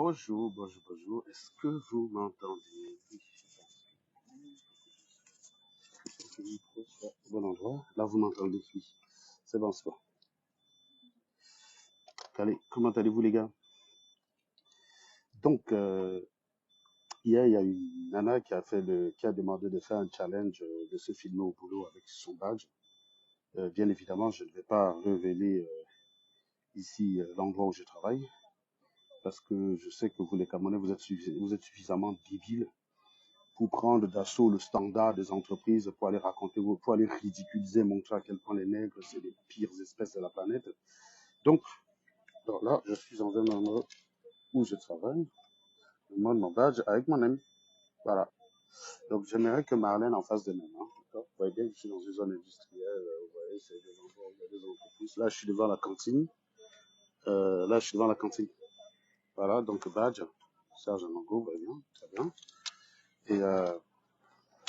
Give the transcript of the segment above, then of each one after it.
Bonjour, bonjour, bonjour. Est-ce que vous m'entendez? Oui, je pense que le micro soit au bon endroit. Là, vous m'entendez? Oui. C'est bon, c'est bon. Allez, comment allez-vous, les gars? Donc, hier, il y a une nana qui a demandé de faire un challenge, de se filmer au boulot avec son badge. Bien évidemment, je ne vais pas révéler ici l'endroit où je travaille, parce que je sais que vous, les Camerounais, vous êtes suffisamment débiles pour prendre d'assaut le standard des entreprises, pour aller raconter, pour aller ridiculiser, montrer à quel point les nègres, c'est les pires espèces de la planète. Donc, alors là, je suis dans un endroit où je travaille, je montre mon badge avec mon ami. Voilà. Donc, j'aimerais que Marlène en fasse de même. Hein. D'accord. Vous voyez bien que je suis dans une zone industrielle, vous voyez, c'est des endroits où il y a des entreprises. Là, je suis devant la cantine. Là, je suis devant la cantine. Voilà, donc badge, Serge Mango, vous voyez bien, très bien. Et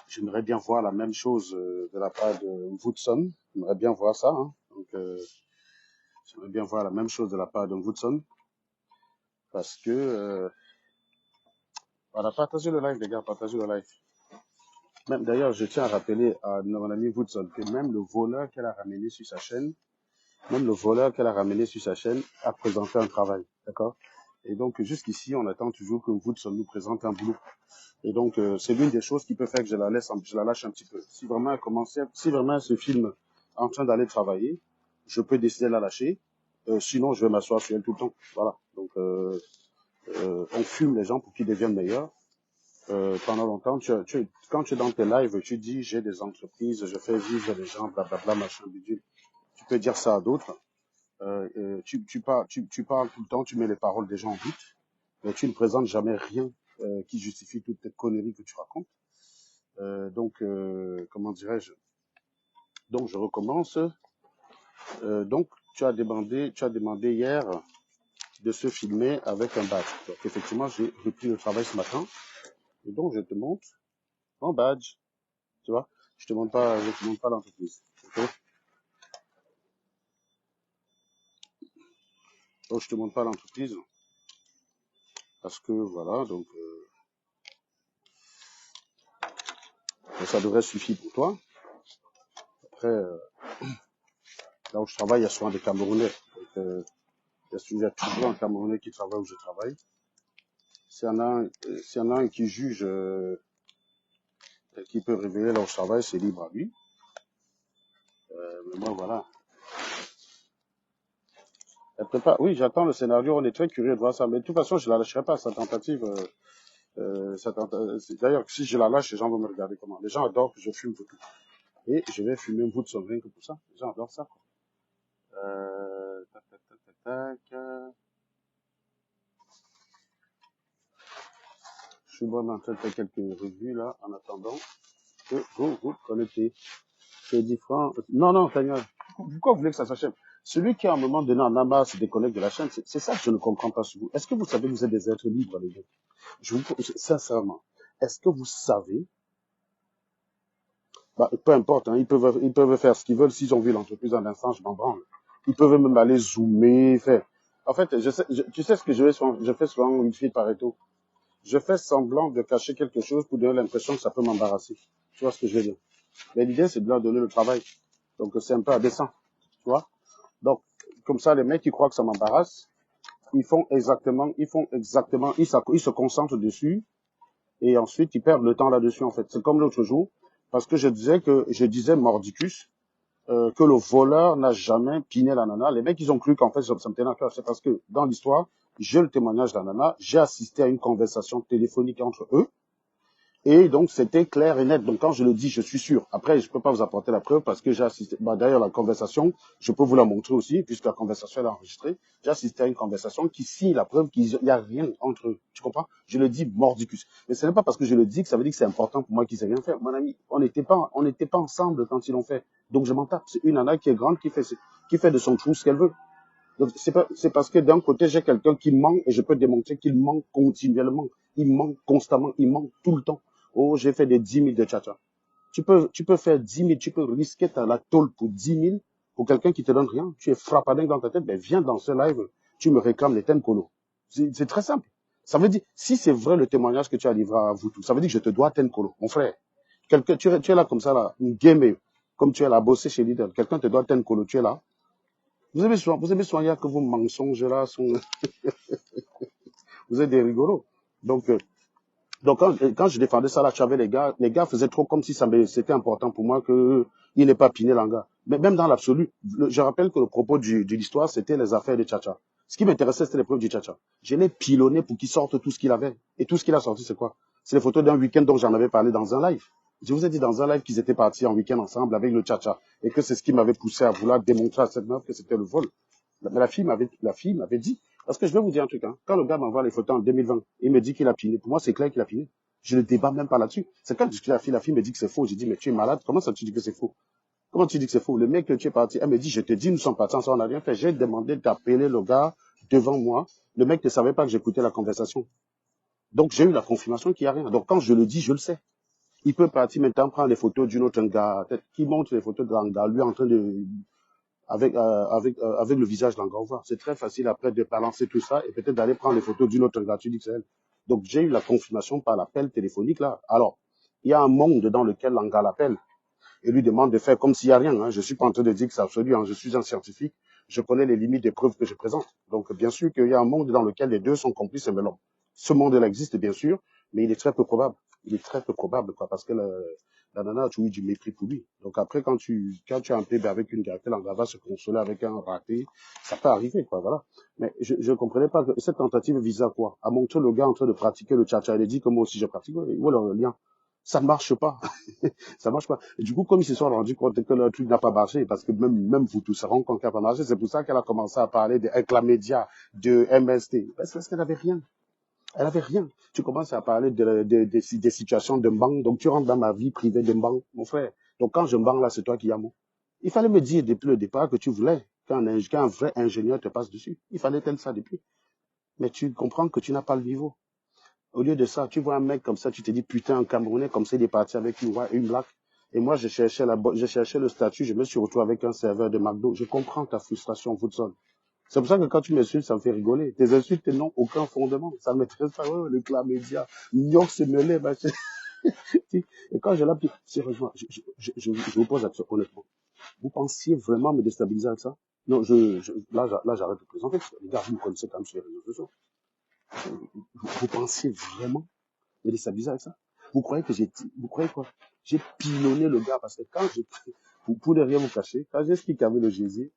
j'aimerais bien voir la même chose de la part de Woodson. J'aimerais bien voir ça. Hein. Donc, j'aimerais bien voir la même chose de la part de Woodson. Parce que, voilà, partagez le live, les gars, partagez le live. Même, d'ailleurs, je tiens à rappeler à mon ami Woodson que même le voleur qu'elle a ramené sur sa chaîne, a présenté un travail. D'accord? Et donc, jusqu'ici, on attend toujours que Woodson nous présente un boulot. Et donc, c'est l'une des choses qui peut faire que je la lâche un petit peu. Si vraiment si vraiment elle se filme en train d'aller travailler, je peux décider de la lâcher. Sinon, je vais m'asseoir sur elle tout le temps. Voilà. Donc, on fume les gens pour qu'ils deviennent meilleurs. Pendant longtemps, quand tu es dans tes lives, tu dis j'ai des entreprises, je fais vivre les gens, blablabla, machin, bidule. Tu peux dire ça à d'autres. Tu parles tout le temps, tu mets les paroles des gens en doute, mais tu ne présentes jamais rien qui justifie toute cette connerie que tu racontes. Donc, comment dirais-je? Donc, je recommence. Donc, tu as demandé hier de se filmer avec un badge. Donc, effectivement, j'ai repris le travail ce matin. Et donc, je te montre mon badge. Tu vois? Je te montre pas l'entreprise. Ok? Donc, je te montre pas l'entreprise. Parce que, voilà, donc, ça devrait suffire pour toi. Après, là où je travaille, il y a souvent des Camerounais. Donc, il y a toujours un Camerounais qui travaille où je travaille. S'il y en a un qui juge, qui peut révéler là où je travaille, c'est libre à lui. Mais moi, voilà. Elle prépare. Oui, j'attends le scénario. On est très curieux de voir ça. Mais de toute façon, je la lâcherai pas, sa tentative. D'ailleurs, si je la lâche, les gens vont me regarder comment. Les gens adorent que je fume tout. Et je vais fumer un bout de son rien que pour ça. Les gens adorent ça. Quoi. Tac, tac, tac, tac, tac. Je suis bon en train de faire quelques revues là, en attendant que vous vous connectez. C'est différent. Non, non, Tania, pourquoi vous voulez que ça s'achève? Celui qui, à un moment donné, en a marre, se déconnecte de la chaîne, c'est ça que je ne comprends pas sur vous. Est-ce que vous savez que vous êtes des êtres libres, les gars? Sincèrement, est-ce que vous savez, bah, peu importe, hein, ils peuvent faire ce qu'ils veulent. S'ils ont vu l'entreprise en instant, je m'en branle. Ils peuvent même aller zoomer, faire. En fait, tu sais ce que je fais souvent une fille Pareto. Je fais semblant de cacher quelque chose pour donner l'impression que ça peut m'embarrasser. Tu vois ce que je veux dire? Mais l'idée, c'est de leur donner le travail. Donc, c'est un peu indécent. Tu vois? Donc, comme ça, les mecs qui croient que ça m'embarrasse, ils se concentrent dessus et ensuite ils perdent le temps là-dessus en fait. C'est comme l'autre jour, parce que je disais mordicus, que le voleur n'a jamais piné la nana. Les mecs, ils ont cru qu'en fait, ça me tenait à cœur. C'est parce que dans l'histoire, j'ai le témoignage de la nana, j'ai assisté à une conversation téléphonique entre eux. Et donc, c'était clair et net. Donc, quand je le dis, je suis sûr. Après, je peux pas vous apporter la preuve parce que j'ai assisté. Bah, d'ailleurs, la conversation, je peux vous la montrer aussi, puisque la conversation elle est enregistrée. J'ai assisté à une conversation qui signe la preuve qu'il n'y a rien entre eux. Tu comprends? Je le dis mordicus. Mais ce n'est pas parce que je le dis que ça veut dire que c'est important pour moi qu'ils aient rien fait. Mon ami, on n'était pas ensemble quand ils l'ont fait. Donc, je m'en tape. C'est une nana qui est grande, qui fait de son trou ce qu'elle veut. Donc, c'est parce que d'un côté, j'ai quelqu'un qui ment et je peux démontrer qu'il ment continuellement. Il ment constamment. Il ment tout le temps. Oh, j'ai fait des 10 000 de tcha-tcha. Tu peux faire 10 000, tu peux risquer la tôle pour 10 000 pour quelqu'un qui te donne rien. Tu es frappadingue dans ta tête, ben viens dans ce live, tu me réclames les ten polos. C'est très simple. Ça veut dire, si c'est vrai le témoignage que tu as livré à vous tous, ça veut dire que je te dois tel colo, mon frère. Tu es là comme ça, là, une game, comme tu es là, bossé chez Lidl. Quelqu'un te doit tel colo, tu es là. Vous aimez soigner que vos mensonges là sont, vous êtes des rigolos. Donc, quand je défendais ça là, tu avais les gars faisaient trop comme si c'était important pour moi qu'il n'ait pas piné l'anga. Mais même dans l'absolu, je rappelle que le propos de l'histoire, c'était les affaires de Tchatcha. Ce qui m'intéressait, c'était les preuves du Tchatcha. Je l'ai pilonné pour qu'il sorte tout ce qu'il avait. Et tout ce qu'il a sorti, c'est quoi? C'est les photos d'un week-end dont j'en avais parlé dans un live. Je vous ai dit dans un live qu'ils étaient partis en week-end ensemble avec le Tchatcha. Et que c'est ce qui m'avait poussé à vouloir démontrer à cette meuf que c'était le vol. Mais la fille m'avait dit, parce que je vais vous dire un truc, hein. Quand le gars m'envoie les photos en 2020, il me dit qu'il a piné. Pour moi, c'est clair qu'il a piné. Je ne débat même pas là-dessus. C'est quand je discute avec la fille me dit que c'est faux. J'ai dit, mais tu es malade. Comment ça tu dis que c'est faux? Comment tu dis que c'est faux? Le mec que tu es parti, elle me dit, je te dis, nous sommes partis ensemble, on n'a rien fait. J'ai demandé d'appeler le gars devant moi. Le mec ne savait pas que j'écoutais la conversation. Donc, j'ai eu la confirmation qu'il n'y a rien. Donc, quand je le dis, je le sais. Il peut partir maintenant prendre les photos d'une autre gars, qui montre les photos de l'anga, lui en train de, avec le visage de l'anga. C'est très facile après de balancer tout ça et peut-être d'aller prendre les photos d'une autre gars. Tu dis que c'est elle. Donc, j'ai eu la confirmation par l'appel téléphonique là. Alors, il y a un monde dans lequel l'anga l'appelle et lui demande de faire comme s'il n'y a rien. Hein. Je ne suis pas en train de dire que c'est absolu. Hein. Je suis un scientifique. Je connais les limites des preuves que je présente. Donc, bien sûr qu'il y a un monde dans lequel les deux sont complices et melons. Ce monde-là existe, bien sûr, mais il est très peu probable. Il est très peu probable, quoi, parce que la nana a toujours eu du mépris pour lui. Donc après, quand tu as un bébé avec une gâtelle, on va se consoler avec un raté, ça peut arriver, quoi, voilà. Mais je ne comprenais pas que cette tentative visait à quoi? À montrer le gars en train de pratiquer le tcha-tcha. Il a dit que moi aussi je pratique. Où est le lien? Ça ne marche pas. Ça marche pas. Et du coup, comme ils se sont rendus compte que le truc n'a pas marché, parce que même vous tous se rendez compte qu'il n'a pas marché, c'est pour ça qu'elle a commencé à parler de Eclamedia, de MST. Parce qu'elle n'avait rien. Elle avait rien. Tu commences à parler des situations de banque, donc tu rentres dans ma vie privée de banque, mon frère. Donc quand je banque là, c'est toi qui as mot. Il fallait me dire depuis le départ que tu voulais qu'un vrai ingénieur te passe dessus. Il fallait tel ça depuis. Mais tu comprends que tu n'as pas le niveau. Au lieu de ça, tu vois un mec comme ça, tu te dis putain, un Camerounais comme ça, il est parti avec une blague. Et moi, je cherchais le statut, je me suis retrouvé avec un serveur de McDo. Je comprends ta frustration, Woodson. C'est pour ça que quand tu m'insultes, ça me fait rigoler. Tes insultes n'ont aucun fondement. Ça ne m'intéresse pas. Oh, le clan média, New York se mêlait, machin. Et quand je l'applique, sérieusement, je vous pose la question honnêtement. Vous pensiez vraiment me déstabiliser avec ça? Non, là, j'arrête de plaisanter. Les gars, vous me connaissez quand même sur les réseaux sociaux. Vous pensiez vraiment me déstabiliser avec ça? Vous croyez quoi? J'ai pilonné le gars parce que pour ne rien vous cacher, quand j'explique avec le Jésus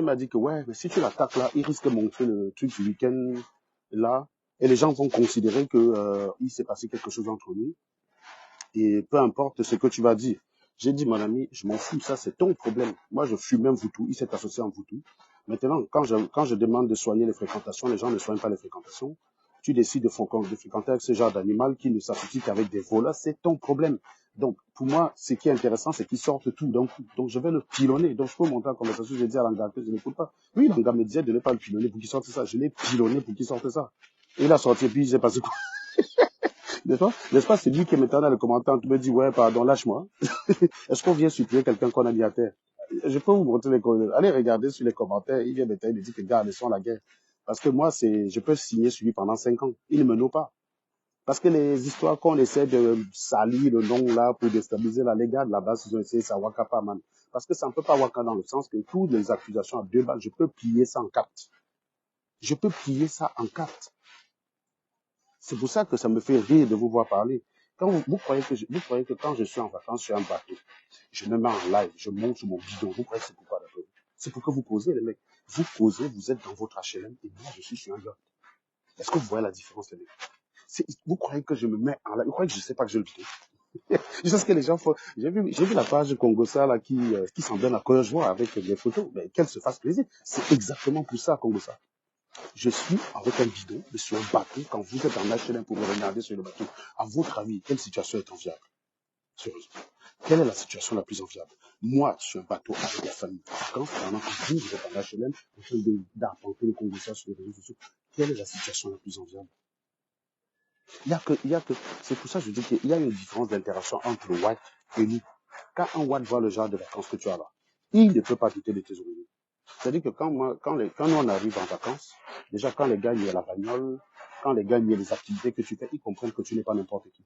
m'a dit que ouais, mais si tu l'attaques là, il risque de montrer le truc du week-end là, et les gens vont considérer que il s'est passé quelque chose entre nous, et peu importe ce que tu vas dire. J'ai dit, mon ami, je m'en fous, ça c'est ton problème. Moi, je suis même Voutou, il s'est associé en Voutou. Maintenant, quand je demande de soigner les fréquentations, les gens ne soignent pas les fréquentations. Tu décides de fréquenter avec ce genre d'animal qui ne s'associe qu'avec des voleurs, c'est ton problème. Donc, pour moi, ce qui est intéressant, c'est qu'ils sortent tout d'un coup. Donc, je vais le pilonner. Donc, je peux monter en conversation, je dis à l'anga que je n'écoute pas. Oui, l'anga me disait de ne pas le pilonner pour qu'il sorte ça. Je l'ai pilonné pour qu'il sorte ça. Et il a sorti, puis il s'est passé quoi? N'est-ce pas, c'est lui qui est maintenant dans le commentaire, tu me dis, ouais, pardon, lâche-moi. Est-ce qu'on vient supplier quelqu'un qu'on a mis à terre? Je peux vous montrer les commentaires. Allez regarder sur les commentaires, il vient maintenant, il me dit que gars, laissons la guerre. Parce que moi, je peux signer sur lui pendant 5 ans. Il ne me nomme pas. Parce que les histoires qu'on essaie de salir le nom là pour déstabiliser les gars de la base, ils ont essayé ça waka pas, man. Parce que ça ne peut pas waka dans le sens que toutes les accusations à 2 balles, je peux plier ça en 4. Je peux plier ça en 4. C'est pour ça que ça me fait rire de vous voir parler. Quand vous croyez que quand je suis en vacances sur un bateau, je me mets en live, je monte sur mon bidon. Vous croyez que c'est pourquoi d'accord? C'est pour que vous causez, les mecs. Vous causez, vous êtes dans votre HLM et moi, je suis sur un yacht. Est-ce que vous voyez la différence, les mecs? Vous croyez que je me mets en live? Vous croyez que je ne sais pas que je le fais? Je sais ce que les gens font. J'ai vu la page Congosa là, qui s'en donne à cœur joie avec les photos. Mais qu'elle se fasse plaisir. C'est exactement pour ça, Congosa. Je suis avec un bidon, mais sur un bateau. Quand vous êtes en HLM pour me regarder sur le bateau, à votre avis, quelle situation est enviable? Sérieusement. Quelle est la situation la plus enviable? Moi, sur un bateau avec la famille, pendant que vous êtes en HLM, en train d'arpenter le Congosa sur les réseaux sociaux, quelle est la situation la plus enviable? C'est pour ça que je dis qu'il y a une différence d'interaction entre le white et nous. Quand un white voit le genre de vacances que tu as là, il ne peut pas douter de tes origines. C'est-à-dire que quand nous on arrive en vacances, déjà quand les gars, il y a la bagnole, quand les gars nient les activités que tu fais, ils comprennent que tu n'es pas n'importe qui.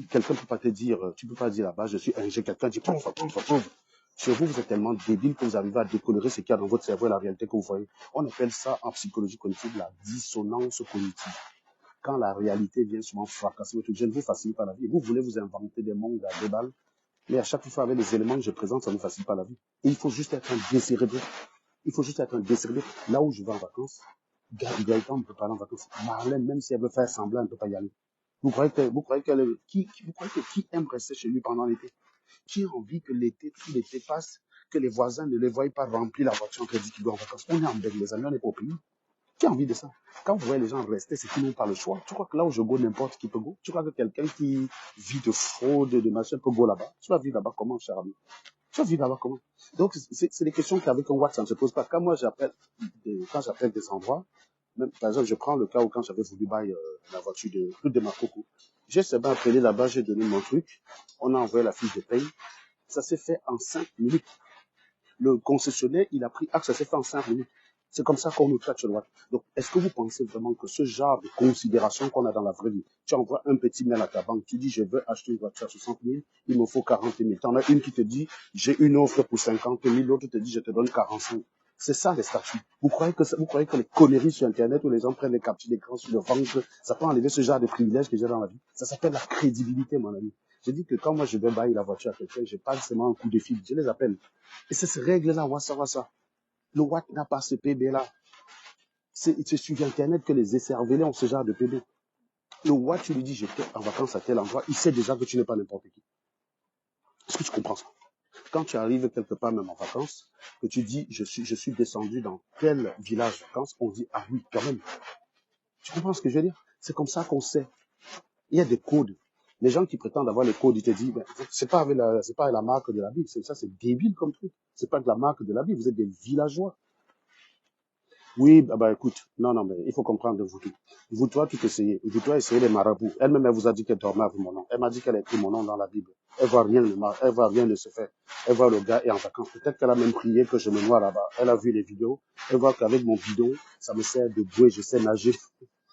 Quelqu'un peut pas te dire, tu peux pas dire là-bas, je suis ingé, quelqu'un dit, pauvre. Chez vous, vous êtes tellement débile que vous arrivez à décolorer ce qu'il y a dans votre cerveau et la réalité que vous voyez. On appelle ça en psychologie cognitive la dissonance cognitive. Quand la réalité vient souvent fracasser votre vie, je ne vous facilite pas la vie. Vous voulez vous inventer des mondes à 2 balles, mais à chaque fois avec les éléments que je présente, ça ne facilite pas la vie. Et il faut juste être un décérébré. Il faut juste être un décérébré. Là où je vais en vacances, Gaëtan ne peut pas aller en vacances. Marlène, même si elle veut faire semblant, elle ne peut pas y aller. Vous croyez que qui aime rester chez lui pendant l'été? Qui a envie que l'été, tout l'été passe, que les voisins ne les voient pas remplir la voiture en crédit qui doit en vacances? On est en Belgique, les amis, on n'est pas au pays. Qui a envie de ça? Quand vous voyez les gens rester, c'est qu'ils n'ont pas le choix. Tu crois que là où je go, n'importe qui peut go? Tu crois que quelqu'un qui vit de fraude, de machin, peut go là-bas? Tu vas vivre là-bas comment, cher ami? Tu vas vivre là-bas comment? Donc, c'est des questions qu'avec un WhatsApp, ça ne se pose pas. Quand moi, quand j'appelle des endroits, même, par exemple, je prends le cas où quand j'avais voulu bailler la voiture de ma coco. J'ai seulement appelé là-bas, j'ai donné mon truc. On a envoyé la fiche de paye. Ça s'est fait en 5 minutes. Le concessionnaire, il a pris acte, ça s'est fait en 5 minutes. C'est comme ça qu'on nous traite sur le WhatsApp. Donc, est-ce que vous pensez vraiment que ce genre de considération qu'on a dans la vraie vie, tu envoies un petit mail à ta banque, tu dis, je veux acheter une voiture à 60 000, il me faut 40 000. Tu en as une qui te dit, j'ai une offre pour 50 000, l'autre te dit, je te donne 45. C'est ça les statuts. Vous croyez que les conneries sur Internet où les gens prennent les captures d'écran sur le ventre, ça peut enlever ce genre de privilèges que j'ai dans la vie? Ça s'appelle la crédibilité, mon ami. Je dis que quand moi je vais bailler la voiture à quelqu'un, je pas seulement un coup de fil, je les appelle. Et c'est ces règles-là, wassa. Le Watt n'a pas ce PB-là. C'est sur Internet que les écervelés ont ce genre de PB. Le Watt, tu lui dis, j'étais en vacances à tel endroit, il sait déjà que tu n'es pas n'importe qui. Est-ce que tu comprends ça? Quand tu arrives quelque part, même en vacances, que tu dis, je suis descendu dans tel village de vacances, on dit, ah oui, quand même. Tu comprends ce que je veux dire? C'est comme ça qu'on sait. Il y a des codes. Les gens qui prétendent avoir les codes, ils te disent, ben, c'est pas la marque de la Bible. Ça, c'est débile comme truc. C'est pas de la marque de la Bible. Vous êtes des villageois. Oui, bah écoute, non, mais il faut comprendre vous tout. Vous, toi, tu t'essayez. Vous, toi, essayez les marabouts. Elle-même, elle vous a dit qu'elle dormait avec mon nom. Elle m'a dit qu'elle a écrit mon nom dans la Bible. Elle voit rien de se faire. Elle voit le gars est en vacances. Peut-être qu'elle a même prié que je me noie là-bas. Elle a vu les vidéos. Elle voit qu'avec mon bidon, ça me sert de bouée, je sais nager.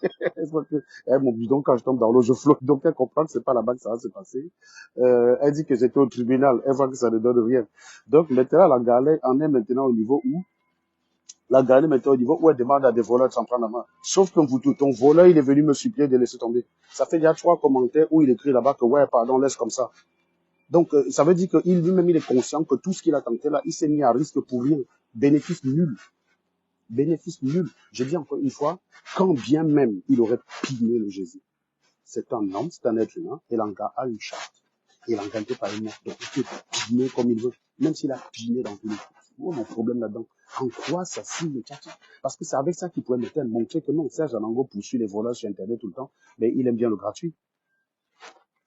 Elle voit que, mon bidon, quand je tombe dans l'eau, je flotte. Donc, elle comprend que c'est pas là-bas que ça va se passer. Elle dit que j'étais au tribunal. Elle voit que ça ne donne rien. Donc, maintenant, la galère en est maintenant au niveau où la galère maintenant au niveau où elle demande à des voleurs de s'en prendre la main. Sauf que vous, ton voleur, il est venu me supplier de laisser tomber. Ça fait déjà 3 commentaires où il écrit là-bas que ouais, pardon, laisse comme ça. Donc, ça veut dire qu'il lui-même, il est conscient que tout ce qu'il a tenté là, il s'est mis à risque pour rien. Bénéfice nul. Bénéfice nul. Je dis encore une fois, quand bien même il aurait piné le Jésus, c'est un homme, c'est un être humain, et l'anga a une charte. Et l'anga n'est pas une mort. Donc, il peut piner comme il veut. Même s'il a piné dans tous les trucs. Oh, mon problème là-dedans. En quoi ça signe le tchatcha? Parce que c'est avec ça qu'il pourrait me montrer que non, Serge Anango poursuit les voleurs sur Internet tout le temps, mais il aime bien le gratuit.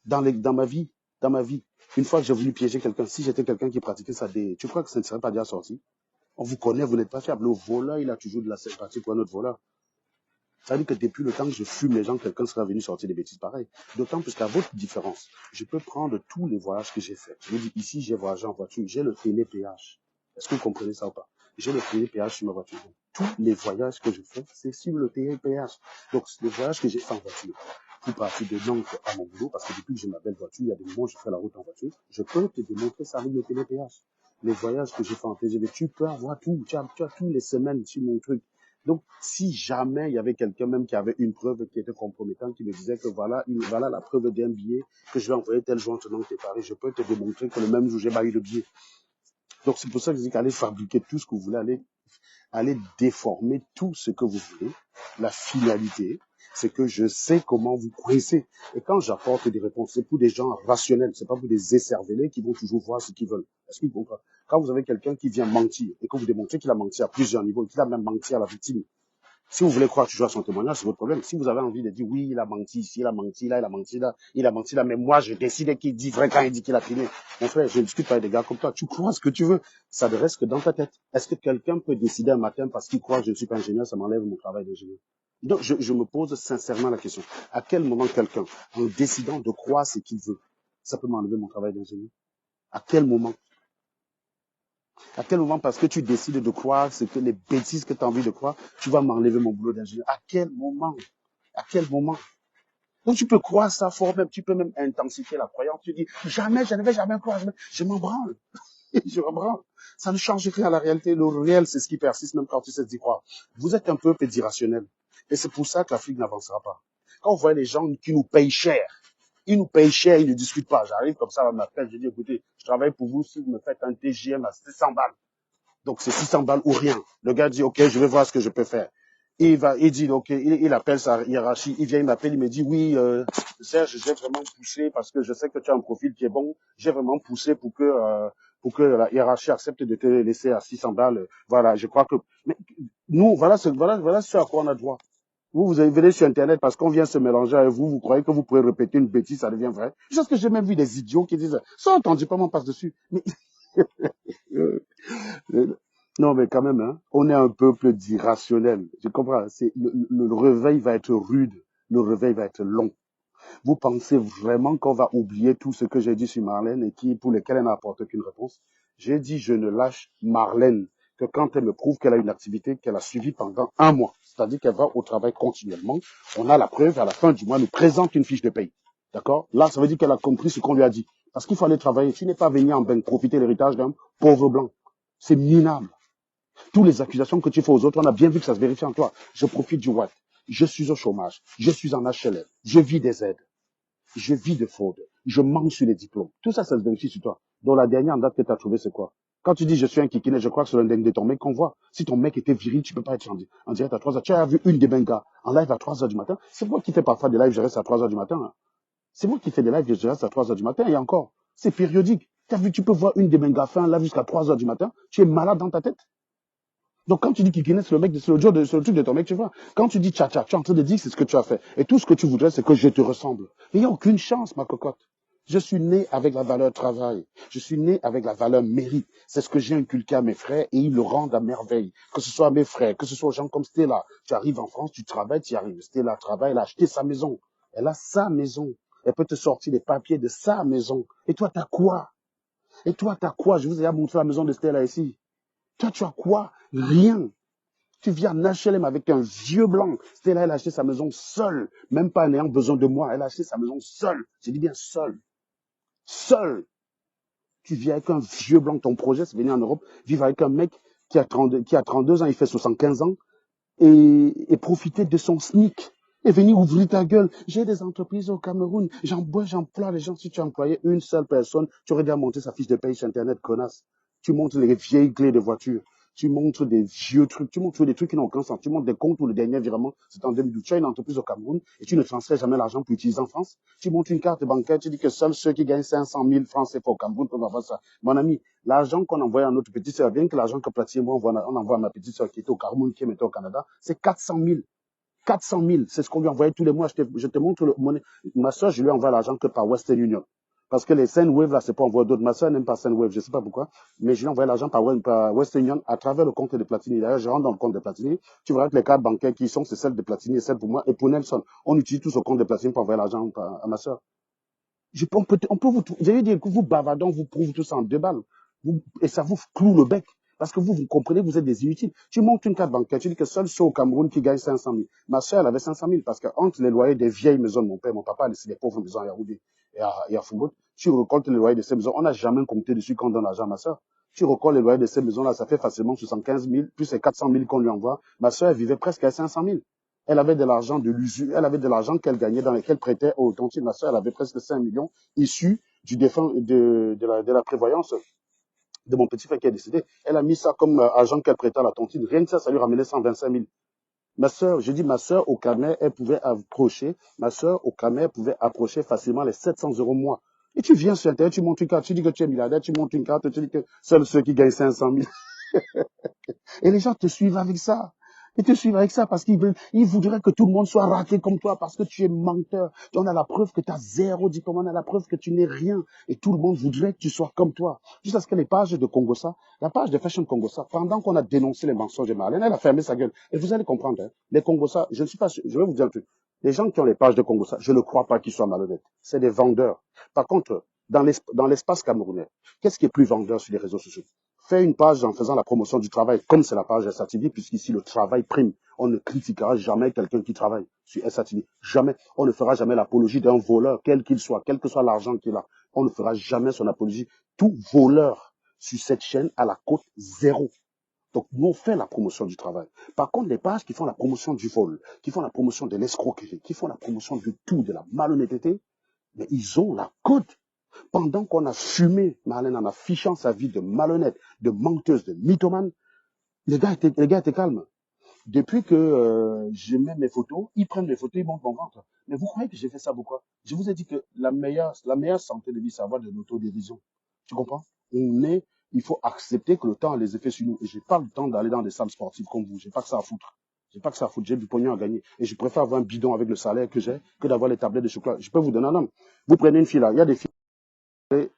Dans ma vie, une fois que j'ai voulu piéger quelqu'un, si j'étais quelqu'un qui pratiquait ça, tu crois que ça ne serait pas déjà sorti? On vous connaît, vous n'êtes pas fiable. Le voleur, il a toujours de la sympathie pour un autre voleur. Ça veut dire que depuis le temps que je fume les gens, quelqu'un sera venu sortir des bêtises pareilles. D'autant plus qu'à votre différence, je peux prendre tous les voyages que j'ai faits. Je vous dis, ici, j'ai voyagé en voiture, j'ai le télépéage. Est-ce que vous comprenez ça ou pas? J'ai le télépéage sur ma voiture. Tous les voyages que je fais, c'est sur le télépéage. Donc, les voyages que j'ai fait en voiture, pour partir de Nantes à mon boulot, parce que depuis que j'ai ma belle voiture, il y a des moments où je fais la route en voiture, je peux te démontrer ça avec le télépéage. Les voyages que j'ai fait en TGV, tu peux avoir tout. Tu as tous les semaines sur mon truc. Donc, si jamais il y avait quelqu'un même qui avait une preuve qui était compromettante, qui me disait que voilà la preuve d'un billet que je vais envoyer tel jour en tenant que Paris, je peux te démontrer que le même jour j'ai pas eu le billet. Donc, c'est pour ça que je dis qu'allez fabriquer tout ce que vous voulez, allez déformer tout ce que vous voulez. La finalité, c'est que je sais comment vous coincer. Et quand j'apporte des réponses, c'est pour des gens rationnels, c'est pas pour des écervelés qui vont toujours voir ce qu'ils veulent. Est-ce qu'ils comprennent? Quand vous avez quelqu'un qui vient mentir et que vous démontrez qu'il a menti à plusieurs niveaux, qu'il a même menti à la victime, si vous voulez croire toujours à son témoignage, c'est votre problème. Si vous avez envie de dire oui, il a menti ici, il a menti là, il a menti là, il a menti là, mais moi je décide qu'il dit vrai quand il dit qu'il a fini. Mon frère, je ne discute pas avec des gars comme toi. Tu crois ce que tu veux, ça ne reste que dans ta tête. Est-ce que quelqu'un peut décider un matin parce qu'il croit que je ne suis pas ingénieur, ça m'enlève mon travail d'ingénieur? Donc je me pose sincèrement la question. À quel moment quelqu'un, en décidant de croire ce qu'il veut, ça peut m'enlever mon travail d'ingénieur? À quel moment? À quel moment, parce que tu décides de croire ce que les bêtises que tu as envie de croire, tu vas m'enlever mon boulot d'ingénieur? À quel moment? À quel moment? Donc tu peux croire ça fort même, tu peux même intensifier la croyance. Tu dis, jamais, je ne vais jamais croire, je m'en branle. Je m'en branle. Ça ne change rien à la réalité. Le réel, c'est ce qui persiste même quand tu sais d'y croire. Vous êtes un peuple irrationnel. Et c'est pour ça que l'Afrique n'avancera pas. Quand on voit les gens qui nous payent cher, ils nous payent cher, ils ne discutent pas. J'arrive comme ça, on m'appelle, je dis, écoutez, je travaille pour vous, si vous me faites un TGM à 600 balles. Donc, c'est 600 balles ou rien. Le gars dit, OK, je vais voir ce que je peux faire. Il dit, OK, il appelle sa hiérarchie, il vient, il m'appelle, il me dit, oui, Serge, j'ai vraiment poussé parce que je sais que tu as un profil qui est bon. J'ai vraiment poussé pour que la hiérarchie accepte de te laisser à 600 balles. Voilà, je crois que, mais nous, voilà ce à quoi on a droit. Vous venez sur Internet parce qu'on vient se mélanger avec vous, vous croyez que vous pouvez répéter une bêtise, ça devient vrai. Juste que j'ai même vu des idiots qui disent, ça, entendu pas, on passe dessus. Mais, non, mais quand même, hein, on est un peuple d'irrationnel. Je comprends. Le réveil va être rude. Le réveil va être long. Vous pensez vraiment qu'on va oublier tout ce que j'ai dit sur Marlène et pour lesquels elle n'apporte aucune réponse? J'ai dit, je ne lâche Marlène que quand elle me prouve qu'elle a une activité qu'elle a suivie pendant 1 mois. C'est-à-dire qu'elle va au travail continuellement. On a la preuve, à la fin du mois, elle nous présente une fiche de paye. D'accord? Là, ça veut dire qu'elle a compris ce qu'on lui a dit. Parce qu'il faut aller travailler. Tu n'es pas venu en banque profiter de l'héritage d'un pauvre blanc. C'est minable. Toutes les accusations que tu fais aux autres, on a bien vu que ça se vérifie en toi. Je profite du WAD. Je suis au chômage. Je suis en HLM. Je vis des aides. Je vis de fraude. Je manque sur les diplômes. Tout ça, ça se vérifie sur toi. Donc la dernière date que tu as trouvée, c'est quoi? Quand tu dis je suis un kikinet, je crois que c'est l'un de ton mec qu'on voit. Si ton mec était viril, tu peux pas être en direct à 3 heures. Tu as vu une des bengas en live à 3 heures du matin. C'est moi qui fais parfois des lives, je reste à 3 heures du matin. Hein. C'est moi qui fais des lives, je reste à 3 heures du matin et encore. C'est périodique. Tu as vu, tu peux voir une des bengas faire un live jusqu'à 3 heures du matin. Tu es malade dans ta tête. Donc, quand tu dis Kikine, c'est le mec, c'est le truc de ton mec, tu vois. Quand tu dis tcha-tcha, tu es en train de dire c'est ce que tu as fait. Et tout ce que tu voudrais, c'est que je te ressemble. Mais il n'y a aucune chance, ma cocotte. Je suis né avec la valeur travail. Je suis né avec la valeur mérite. C'est ce que j'ai inculqué à mes frères et ils le rendent à merveille. Que ce soit à mes frères, que ce soit aux gens comme Stella. Tu arrives en France, tu travailles, tu y arrives. Stella travaille, elle a acheté sa maison. Elle a sa maison. Elle peut te sortir les papiers de sa maison. Et toi, t'as quoi? Et toi, t'as quoi? Je vous ai montré la maison de Stella ici. Toi, tu as quoi? Rien. Tu viens en HLM avec un vieux blanc. Stella, elle a acheté sa maison seule. Même pas en ayant besoin de moi. Elle a acheté sa maison seule. J'ai dit bien seule. Seule. Tu viens avec un vieux blanc. Ton projet, c'est venir en Europe, vivre avec un mec qui a 32 ans, il fait 75 ans, et profiter de son SNIC. Et venir ouvrir ta gueule. J'ai des entreprises au Cameroun. J'emploie les gens. Si tu employais une seule personne, tu aurais déjà monté sa fiche de paye sur Internet, connasse. Tu montres les vieilles clés de voiture. Tu montres des vieux trucs. Tu montres des trucs qui n'ont aucun sens. Tu montres des comptes où le dernier virement, c'est en 2012. Tu as une entreprise au Cameroun et tu ne transfères jamais l'argent pour utiliser en France. Tu montres une carte bancaire. Tu dis que seuls ceux qui gagnent 500 000 francs CFA au Cameroun peuvent avoir ça. Mon ami, l'argent qu'on envoie à notre petite sœur, bien que l'argent que Platini et moi, on envoie à ma petite sœur qui était au Cameroun, qui est maintenant au Canada, c'est 400 000. 400 000, c'est ce qu'on lui envoyait tous les mois. Je te montre ma soeur, je lui envoie l'argent que par Western Union. Parce que les Sendwave, là, c'est pas envoyer d'autres. Ma soeur n'aime pas Sendwave, je sais pas pourquoi. Mais je lui envoie l'argent par Western Union à travers le compte de Platini. D'ailleurs, je rentre dans le compte de Platini. Tu verras que les cartes bancaires qui sont, c'est celles de Platini et celles pour moi. Et pour Nelson, on utilise tous au compte de Platini pour envoyer l'argent à ma soeur. On peut vous, j'allais dire que vous bavardons, vous prouve tout ça en 2 balles. Et ça vous cloue le bec. Parce que vous comprenez, vous êtes des inutiles. Tu montes une carte bancaire, tu dis que seuls ceux au Cameroun qui gagnent 500 000. Ma soeur, elle avait 500 000 parce que entre les loyers des vieilles maisons de mon père, mon papa a laissé des pauvres maisons à Yaoundé et à Foumbot. Tu récoltes les loyers de ces maisons. On n'a jamais compté dessus quand on donne l'argent à ma soeur. Tu récoltes les loyers de ces maisons-là, ça fait facilement 75 000, plus les 400 000 qu'on lui envoie. Ma soeur, elle vivait presque à 500 000. Elle avait de l'argent de l'usure, elle avait de l'argent qu'elle gagnait dans lesquels prêtait au tontine. Ma soeur, elle avait presque 5 millions issus du défunt de la prévoyance de mon petit frère qui est décédé. Elle a mis ça comme argent qu'elle prêtait à la tontine. Rien que ça lui ramenait 125 000. Ma soeur, je dis ma soeur au Camer, elle pouvait approcher, facilement les 700 € mois. Et tu viens sur Internet, tu montes une carte, tu dis que tu es milliardaire, tu montes une carte, tu dis que seuls ceux qui gagnent 500 000. Et les gens te suivent avec ça. Ils te suivent avec ça parce ils voudraient que tout le monde soit raqué comme toi parce que tu es menteur. On a la preuve que tu as 0 diplôme, on a la preuve que tu n'es rien. Et tout le monde voudrait que tu sois comme toi. Jusqu'à ce que les pages de Congossa, la page de Fashion Congossa, pendant qu'on a dénoncé les mensonges de Marlène, elle a fermé sa gueule. Et vous allez comprendre, hein, les Congossa, je ne suis pas sûr, je vais vous dire un truc. Les gens qui ont les pages de Congossa, je ne crois pas qu'ils soient malhonnêtes. C'est des vendeurs. Par contre, dans l'espace camerounais, qu'est-ce qui est plus vendeur sur les réseaux sociaux? Fais une page en faisant la promotion du travail, comme c'est la page SATV, puisqu'ici le travail prime. On ne critiquera jamais quelqu'un qui travaille sur SATV. Jamais. On ne fera jamais l'apologie d'un voleur, quel qu'il soit, quel que soit l'argent qu'il a. On ne fera jamais son apologie. Tout voleur sur cette chaîne a la cote 0. Donc, nous, on fait la promotion du travail. Par contre, les pages qui font la promotion du vol, qui font la promotion de l'escroquerie, qui font la promotion de tout, de la malhonnêteté, mais ils ont la cote. Pendant qu'on a fumé Marlène en affichant sa vie de malhonnête, de menteuse, de mythomane, les gars étaient calmes. Depuis que je mets mes photos, ils prennent mes photos, ils montent mon ventre. Mais vous croyez que j'ai fait ça pourquoi? Je vous ai dit que la meilleure santé de vie, c'est avoir de l'autodérision. Tu comprends? Il faut accepter que le temps a les effets sur nous. Et j'ai pas le temps d'aller dans des salles sportives comme vous. J'ai pas que ça à foutre. J'ai pas que ça à foutre. J'ai du pognon à gagner. Et je préfère avoir un bidon avec le salaire que j'ai que d'avoir les tablettes de chocolat. Je peux vous donner un nom. Vous prenez une fille là. Il y a des filles.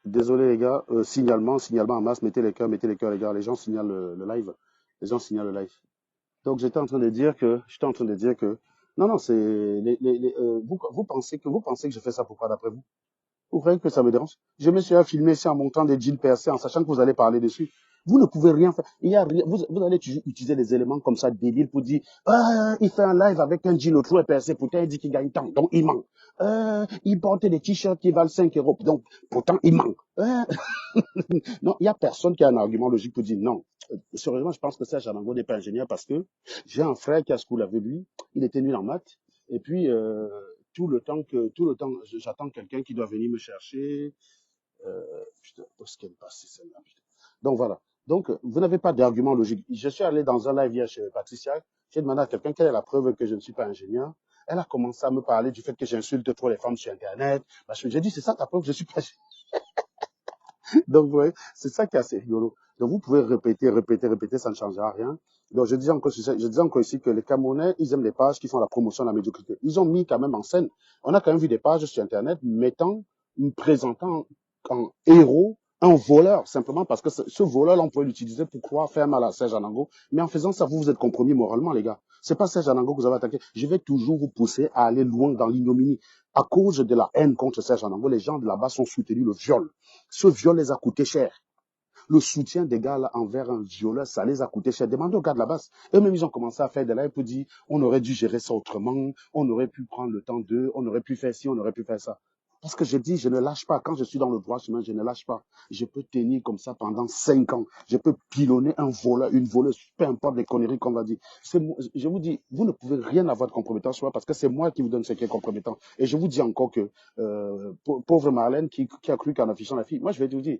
Désolé les gars, signalement en masse, mettez les cœurs les gars, les gens signalent le live, les gens signalent le live. Donc j'étais en train de dire que, non non, c'est vous pensez que je fais ça pourquoi d'après vous? Vous croyez que ça me dérange? Je me suis filmé ici en montant des jeans percés en sachant que vous allez parler dessus. Vous ne pouvez rien faire. Vous allez toujours utiliser des éléments comme ça débiles pour dire il fait un live avec un jean, le trou est percé, pourtant il dit qu'il gagne tant, donc il ment. Il porte des t-shirts qui valent 5 euros, donc pourtant il ment. Non, il n'y a personne qui a un argument logique pour dire non. Sérieusement, je pense que Serge Anango n'est pas ingénieur parce que j'ai un frère qui a school avec lui, il était nul en maths, et puis tout le temps, j'attends quelqu'un qui doit venir me chercher. Putain, où est-ce qu'elle est passée celle-là, putain. Donc voilà. Donc, vous n'avez pas d'argument logique. Je suis allé dans un live hier chez Patricia. J'ai demandé à quelqu'un quelle est la preuve que je ne suis pas ingénieur. Elle a commencé à me parler du fait que j'insulte trop les femmes sur Internet. Parce que j'ai dit, c'est ça ta preuve que je suis pas ingénieur. Donc, vous voyez, c'est ça qui est assez rigolo. Donc, vous pouvez répéter, ça ne changera rien. Donc, je disais encore ici que les Camerounais, ils aiment les pages qui font la promotion de la médiocrité. Ils ont mis quand même en scène. On a quand même vu des pages sur Internet présentant en héros un voleur, simplement parce que ce voleur-là, on pouvait l'utiliser pour pouvoir faire mal à Serge Anango. Mais en faisant ça, vous êtes compromis moralement, les gars. C'est pas Serge Anango que vous avez attaqué. Je vais toujours vous pousser à aller loin dans l'ignominie. À cause de la haine contre Serge Anango, les gens de là-bas sont soutenus le viol. Ce viol les a coûté cher. Le soutien des gars là envers un violeur, ça les a coûté cher. Demandez aux gars de la base. Eux-mêmes, ils ont commencé à faire des lives pour dire on aurait dû gérer ça autrement, on aurait pu prendre le temps d'eux, on aurait pu faire ci, on aurait pu faire ça. Parce que je dis, je ne lâche pas. Quand je suis dans le droit chemin, je ne lâche pas. Je peux tenir comme ça pendant 5 ans. Je peux pilonner un voleur, une voleuse, peu importe les conneries qu'on va dire. Je vous dis, vous ne pouvez rien avoir de compromettant sur moi parce que c'est moi qui vous donne ce qui est compromettant. Et je vous dis encore que, pauvre Marlène qui a cru qu'en affichant la fille, moi je vais vous dire,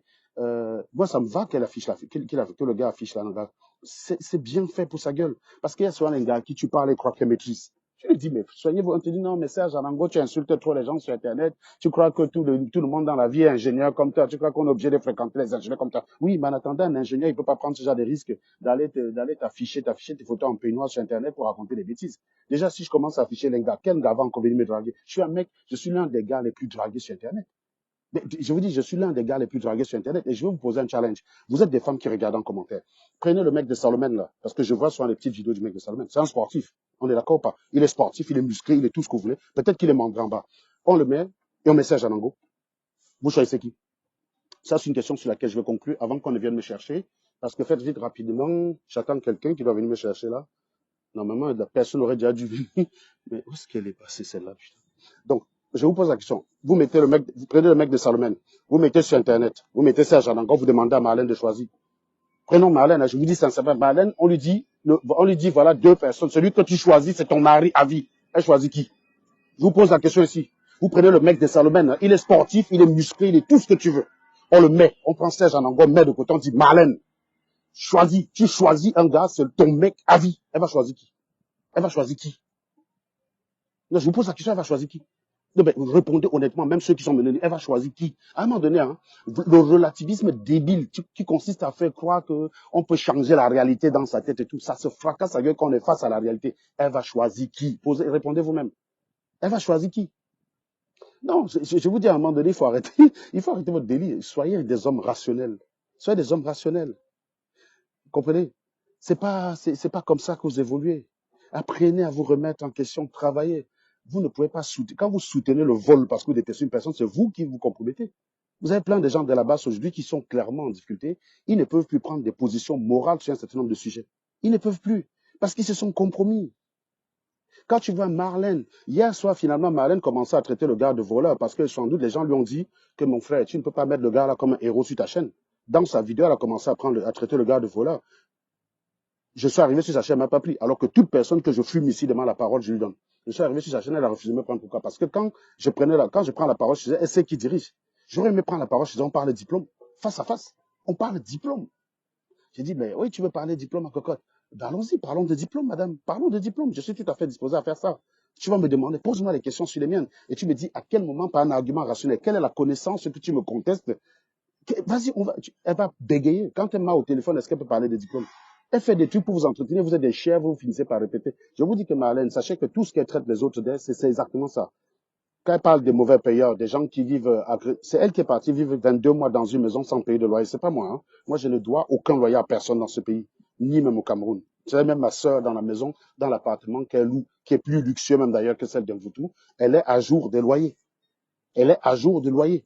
moi ça me va qu'elle affiche la fille, que le gars affiche la gars. C'est bien fait pour sa gueule. Parce qu'il y a souvent un gars à qui tu parles et croit qu'elle maîtrise. Je lui dis, mais soignez-vous. On te dit, non, mais Serge Anango, tu insultes trop les gens sur Internet. Tu crois que tout le monde dans la vie est ingénieur comme toi. Tu crois qu'on est obligé de fréquenter les ingénieurs comme toi. Oui, mais en attendant, un ingénieur, il peut pas prendre ce genre de risque d'aller t'afficher tes photos en peignoir sur Internet pour raconter des bêtises. Déjà, si je commence à afficher les gars, quel gars va encore venir me draguer? Je suis l'un des gars les plus dragués sur Internet. Je vous dis, je suis l'un des gars les plus dragués sur Internet et je vais vous poser un challenge. Vous êtes des femmes qui regardent en commentaire. Prenez le mec de Salomon là, parce que je vois souvent les petites vidéos du mec de Salomon. C'est un sportif. On est d'accord ou pas? Il est sportif, il est musclé, il est tout ce que vous voulez. Peut-être qu'il est membré en bas. On le met et on met Serge Anango. Vous choisissez qui? Ça, c'est une question sur laquelle je vais conclure avant qu'on ne vienne me chercher. Parce que faites vite rapidement. J'attends quelqu'un qui doit venir me chercher là. Normalement, la personne aurait déjà dû venir. Mais où est-ce qu'elle est passée celle-là, putain? Donc, je vous pose la question. Vous prenez le mec de Salomon, vous mettez sur Internet, vous mettez Serge Anango, vous demandez à Marlène de choisir. Prenons Marlène, je vous dis sincèrement, Marlène, on lui dit, voilà 2 personnes. Celui que tu choisis, c'est ton mari à vie. Elle choisit qui? Je vous pose la question ici. Vous prenez le mec de Salomon, il est sportif, il est musclé, il est tout ce que tu veux. On le met, on prend Serge Anango, on met de côté, on dit, Marlène, tu choisis un gars, c'est ton mec à vie. Elle va choisir qui? Elle va choisir qui? Non, je vous pose la question, elle va choisir qui? Non, mais répondez honnêtement, même ceux qui sont menés, elle va choisir qui? À un moment donné, hein, le relativisme débile qui consiste à faire croire qu'on peut changer la réalité dans sa tête et tout, ça se fracasse à gueule quand on est face à la réalité. Elle va choisir qui? Répondez vous-même. Elle va choisir qui? Non, je vous dis à un moment donné, il faut arrêter votre délire. Soyez des hommes rationnels. Soyez des hommes rationnels. Vous comprenez? C'est pas comme ça que vous évoluez. Apprenez à vous remettre en question, travaillez. Vous ne pouvez pas soutenir. Quand vous soutenez le vol parce que vous détestez une personne, c'est vous qui vous compromettez. Vous avez plein de gens de la base aujourd'hui qui sont clairement en difficulté. Ils ne peuvent plus prendre des positions morales sur un certain nombre de sujets. Ils ne peuvent plus. Parce qu'ils se sont compromis. Quand tu vois Marlène, hier soir, finalement, Marlène commençait à traiter le gars de voleur parce que sans doute les gens lui ont dit que mon frère, tu ne peux pas mettre le gars là comme un héros sur ta chaîne. Dans sa vidéo, elle a commencé à traiter le gars de voleur. Je suis arrivé sur sa chaîne, elle m'a pas pris. Alors que toute personne que je fume ici devant la parole, je lui donne. Je suis arrivé sur sa chaîne, elle a refusé de me prendre. Pourquoi? Parce que quand je prends la parole chez elle, elle sait qui dirige. J'aurais aimé prendre la parole chez elle, on parle de diplôme. Face à face. On parle de diplôme. J'ai dit, mais oui, tu veux parler de diplôme à cocotte. Ben, allons-y, parlons de diplôme, madame. Parlons de diplôme. Je suis tout à fait disposé à faire ça. Tu vas me demander, pose-moi les questions sur les miennes. Et tu me dis, à quel moment, par un argument rationnel, quelle est la connaissance que tu me contestes? Vas-y, elle va bégayer. Quand elle m'a au téléphone, est-ce qu'elle peut parler de diplôme? Elle fait des trucs pour vous entretenir, vous êtes des chèvres, vous finissez par répéter. Je vous dis que Marlène, sachez que tout ce qu'elle traite les autres d'elle, c'est exactement ça. Quand elle parle des mauvais payeurs, des gens qui vivent, c'est elle qui est partie vivre 22 mois dans une maison sans payer de loyer. C'est pas moi, hein. Moi, je ne dois aucun loyer à personne dans ce pays, ni même au Cameroun. C'est même ma sœur dans la maison, dans l'appartement qu'elle loue, qui est plus luxueux même d'ailleurs que celle d'Mvoutou. Elle est à jour des loyers. Elle est à jour des loyers.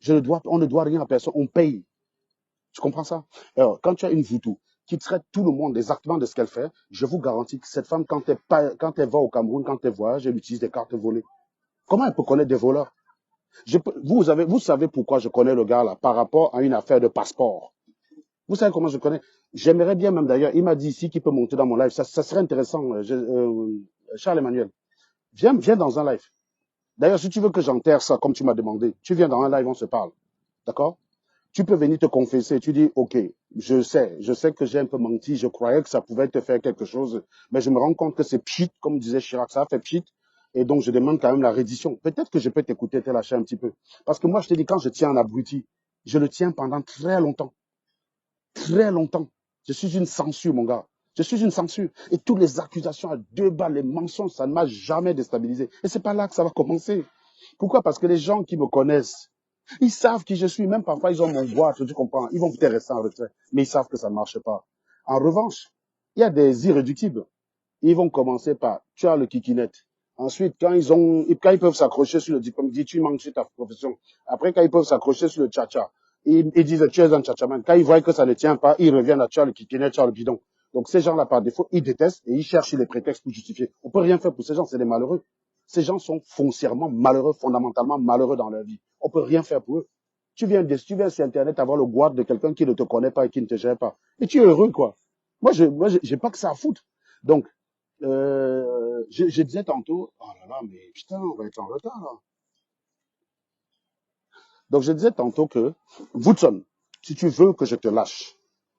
On ne doit rien à personne, on paye. Tu comprends ça? Alors, quand tu as une Mvoutou qui traite tout le monde exactement de ce qu'elle fait, je vous garantis que cette femme, quand elle va au Cameroun, quand elle voyage, elle utilise des cartes volées. Comment elle peut connaître des voleurs? Vous savez pourquoi je connais le gars là par rapport à une affaire de passeport. Vous savez comment je connais? J'aimerais bien même d'ailleurs, il m'a dit ici qu'il peut monter dans mon live. Ça serait intéressant. Charles Emmanuel, viens dans un live. D'ailleurs, si tu veux que j'enterre ça comme tu m'as demandé, tu viens dans un live, on se parle. D'accord? Tu peux venir te confesser. Tu dis, OK, je sais que j'ai un peu menti. Je croyais que ça pouvait te faire quelque chose. Mais je me rends compte que c'est pchit, comme disait Chirac, ça a fait pchit. Et donc, je demande quand même la reddition. Peut-être que je peux t'écouter, te lâcher un petit peu. Parce que moi, je te dis, quand je tiens un abruti, je le tiens pendant très longtemps. Très longtemps. Je suis une censure, mon gars. Je suis une censure. Et toutes les accusations à 2 balles, les mensonges, ça ne m'a jamais déstabilisé. Et c'est pas là que ça va commencer. Pourquoi? Parce que les gens qui me connaissent, ils savent qui je suis. Même parfois, ils ont mon boîte, tu comprends. Ils vont peut-être rester en retrait. Mais ils savent que ça ne marche pas. En revanche, il y a des irréductibles. Ils vont commencer par, tu as le kikinette. Ensuite, quand ils peuvent s'accrocher sur le diplôme, ils disent, tu manques sur ta profession. Après, quand ils peuvent s'accrocher sur le tcha-tcha, ils disent, tu es un tcha-tchaman. Quand ils voient que ça ne tient pas, ils reviennent à tu as le kikinette, tu as le bidon. Donc, ces gens-là, par défaut, ils détestent et ils cherchent les prétextes pour justifier. On peut rien faire pour ces gens, c'est des malheureux. Ces gens sont foncièrement malheureux, fondamentalement malheureux dans leur vie. On peut rien faire pour eux. Tu viens sur Internet avoir le guard de quelqu'un qui ne te connaît pas et qui ne te gère pas. Et tu es heureux, quoi. Moi, j'ai pas que ça à foutre. Donc, je disais tantôt, oh là là, mais putain, on va être en retard là. Donc je disais tantôt que, Woodson, si tu veux que je te lâche,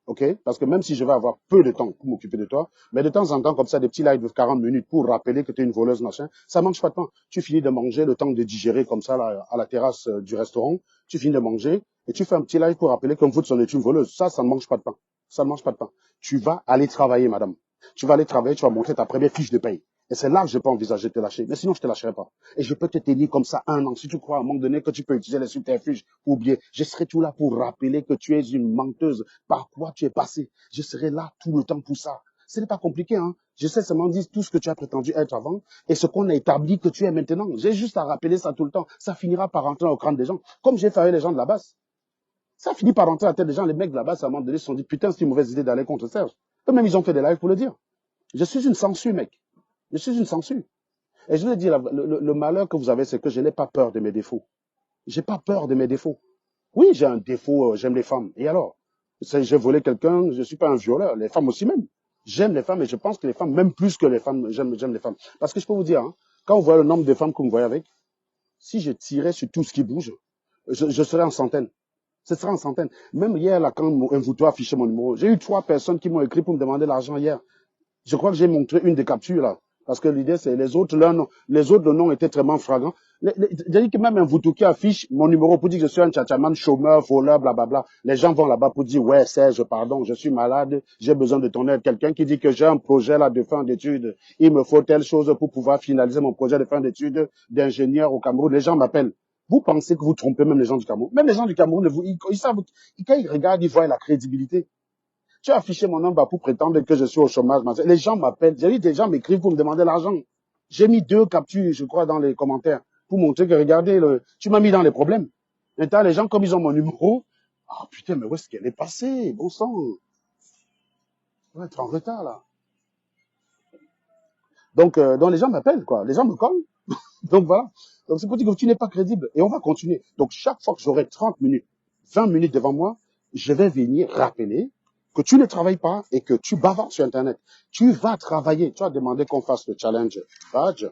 ok? Parce que même si je vais avoir peu de temps pour m'occuper de toi, mais de temps en temps, comme ça, des petits lives de 40 minutes pour rappeler que tu es une voleuse, machin, ça mange pas de pain. Tu finis de manger, le temps de digérer comme ça là, à la terrasse du restaurant, tu finis de manger et tu fais un petit live pour rappeler que Woodson est une voleuse. Ça ne mange pas de pain. Ça ne mange pas de pain. Tu vas aller travailler, madame. Tu vas aller travailler, tu vas montrer ta première fiche de paye. Et c'est là que je peux envisager de te lâcher. Mais sinon, je te lâcherai pas. Et je peux te tenir comme ça 1 an. Si tu crois à un moment donné que tu peux utiliser les subterfuges pour oublier, je serai tout là pour rappeler que tu es une menteuse. Par quoi tu es passé. Je serai là tout le temps pour ça. Ce n'est pas compliqué, hein. Je sais seulement dire tout ce que tu as prétendu être avant et ce qu'on a établi que tu es maintenant. J'ai juste à rappeler ça tout le temps. Ça finira par rentrer au crâne des gens. Comme j'ai fait avec les gens de la base. Ça finit par rentrer à la tête des gens. Les mecs de la base, à un moment donné, se sont dit, putain, c'est une mauvaise idée d'aller contre Serge. Eux-mêmes, ils ont fait des lives pour le dire. Je suis une censure, mec. Je suis une censure. Et je veux dire, le malheur que vous avez, c'est que je n'ai pas peur de mes défauts. J'ai pas peur de mes défauts. Oui, j'ai un défaut, j'aime les femmes. Et alors? J'ai volé quelqu'un, je suis pas un violeur. Les femmes aussi même. J'aime les femmes et je pense que les femmes, même plus que les femmes, j'aime les femmes. Parce que je peux vous dire, hein, quand on voit le nombre de femmes que vous voyez avec, si je tirais sur tout ce qui bouge, je serais en centaines. Ce serait en centaines. Même hier, là, quand Mvoutou a affiché mon numéro, j'ai eu 3 personnes qui m'ont écrit pour me demander l'argent hier. Je crois que j'ai montré une des captures là. Parce que l'idée, c'est les autres, le nom était très flagrant. J'ai dit que même un Mvoutou qui affiche mon numéro pour dire que je suis un tchatchaman, chômeur, voleur, blablabla. Les gens vont là-bas pour dire, ouais, Serge, pardon, je suis malade, j'ai besoin de ton aide. Quelqu'un qui dit que j'ai un projet là de fin d'études, il me faut telle chose pour pouvoir finaliser mon projet de fin d'études d'ingénieur au Cameroun. Les gens m'appellent. Vous pensez que vous trompez même les gens du Cameroun? Même les gens du Cameroun, ils savent, quand ils regardent, ils voient la crédibilité. Tu as affiché mon nom pour prétendre que je suis au chômage. Les gens m'appellent. J'ai dit, des gens m'écrivent pour me demander l'argent. J'ai mis 2 captures, je crois, dans les commentaires pour montrer que, regardez, tu m'as mis dans les problèmes. Maintenant, les gens, comme ils ont mon numéro, ah putain, mais où est-ce qu'elle est passée? Bon sang, on va être en retard là. Donc les gens m'appellent, quoi. Les gens me collent. Donc voilà. Donc c'est pour dire que tu n'es pas crédible. Et on va continuer. Donc chaque fois que j'aurai 30 minutes, 20 minutes devant moi, je vais venir rappeler que tu ne travailles pas et que tu bavardes sur Internet. Tu vas travailler. Tu as demandé qu'on fasse le challenge badge.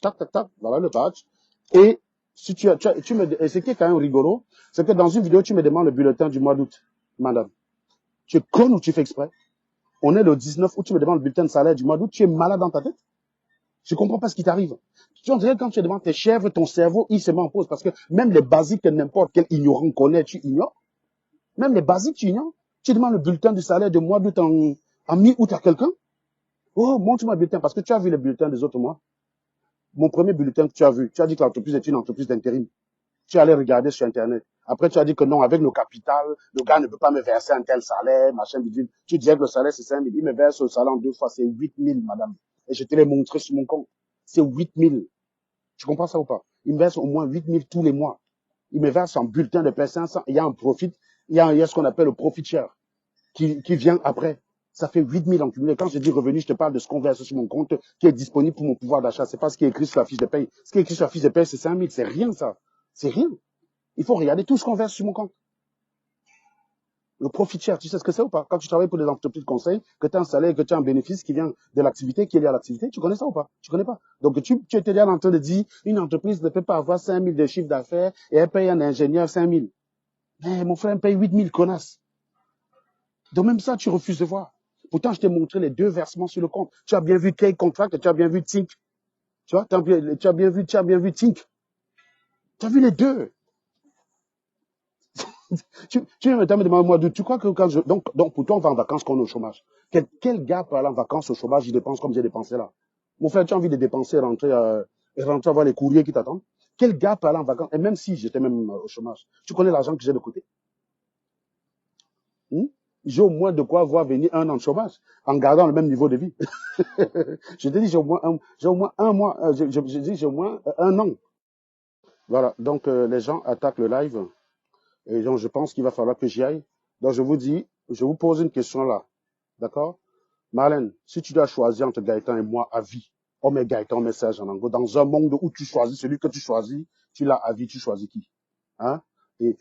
Tac, tac, tac. Voilà le badge. Et si et ce qui est quand même rigolo, c'est que dans une vidéo, tu me demandes le bulletin du mois d'août, madame. Tu es conne ou tu fais exprès? On est le 19 août, tu me demandes le bulletin de salaire du mois d'août, tu es malade dans ta tête? Je comprends pas ce qui t'arrive. Tu dirais quand tu es devant tes chèvres, ton cerveau, il se met en pause parce que même les basiques que n'importe quel ignorant connaît, tu ignores. Même les basiques, tu ignores. Tu demandes le bulletin du salaire de mois d'août en mi-août à quelqu'un. Oh, montre-moi le bulletin parce que tu as vu le bulletin des autres mois. Mon premier bulletin que tu as vu, tu as dit que l'entreprise est une entreprise d'intérim. Tu allais regarder sur Internet. Après, tu as dit que non, avec le capital, le gars ne peut pas me verser un tel salaire, machin, bidule. Tu disais que le salaire, c'est 5 000. Il me verse le salaire en 2 fois, c'est 8 000, madame. Et je te l'ai montré sur mon compte. C'est 8 000. Tu comprends ça ou pas? Il me verse au moins 8 000 tous les mois. Il me verse un bulletin de paie 500. Il y a un profit. Il y a ce qu'on appelle le profit share qui vient après. Ça fait 8 000 en cumulé. Quand je dis revenu, je te parle de ce qu'on verse sur mon compte qui est disponible pour mon pouvoir d'achat. C'est pas ce qui est écrit sur la fiche de paie. Ce qui est écrit sur la fiche de paie, c'est 5 000. C'est rien, ça. C'est rien. Il faut regarder tout ce qu'on verse sur mon compte. Le profit share, tu sais ce que c'est ou pas? Quand tu travailles pour des entreprises de conseil, que tu as un salaire, que tu as un bénéfice qui vient de l'activité, qui est lié à l'activité, tu connais ça ou pas? Tu connais pas. Donc tu étais déjà en train de dire, une entreprise ne peut pas avoir 5 000 de chiffre d'affaires et elle paye un ingénieur 5 000. Mais mon frère, elle paye 8 000, connasse. Donc même ça, tu refuses de voir. Pourtant, je t'ai montré les deux versements sur le compte. Tu as bien vu K-Contract et tu as bien vu Tink. Tu vois, tu as bien vu Tink. Tu as vu les deux. Tu me demandes, moi, tu crois que quand donc pour toi, on va en vacances qu'on est au chômage. Quel gars peut aller en vacances au chômage, il dépense comme j'ai dépensé là? Mon frère, tu as envie de dépenser, rentrer voir les courriers qui t'attendent? Quel gars peut aller en vacances? Et même si j'étais même au chômage, tu connais l'argent que j'ai de côté? Hmm? J'ai au moins de quoi voir venir 1 an de chômage en gardant le même niveau de vie. Je te dis, j'ai au moins un mois, j'ai dit, j'ai au moins 1 an. Voilà, donc les gens attaquent le live. Et donc, je pense qu'il va falloir que j'y aille. Donc, je vous dis, je vous pose une question là. D'accord? Marlène, si tu dois choisir entre Gaëtan et moi à vie, on met Gaëtan, on met Serge en angle. Dans un monde où tu choisis celui que tu choisis, tu l'as à vie, tu choisis qui? Hein? Et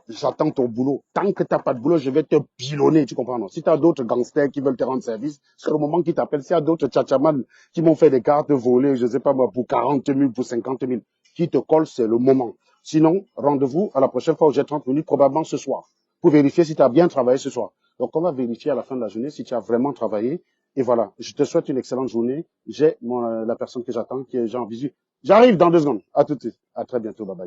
j'attends ton boulot. Tant que tu n'as pas de boulot, je vais te pilonner, tu comprends? Non? Si tu as d'autres gangsters qui veulent te rendre service, c'est le moment qu'ils t'appellent. S'il y a d'autres tchatchaman qui m'ont fait des cartes volées, je ne sais pas moi, pour 40 000, pour 50 000, qui te collent, c'est le moment. Sinon, rendez-vous à la prochaine fois où j'ai 30 minutes, probablement ce soir, pour vérifier si tu as bien travaillé ce soir. Donc, on va vérifier à la fin de la journée si tu as vraiment travaillé. Et voilà, je te souhaite une excellente journée. J'ai la personne que j'attends, qui est Jean Visu. J'arrive dans 2 secondes. À tout de suite. À très bientôt. Bye bye.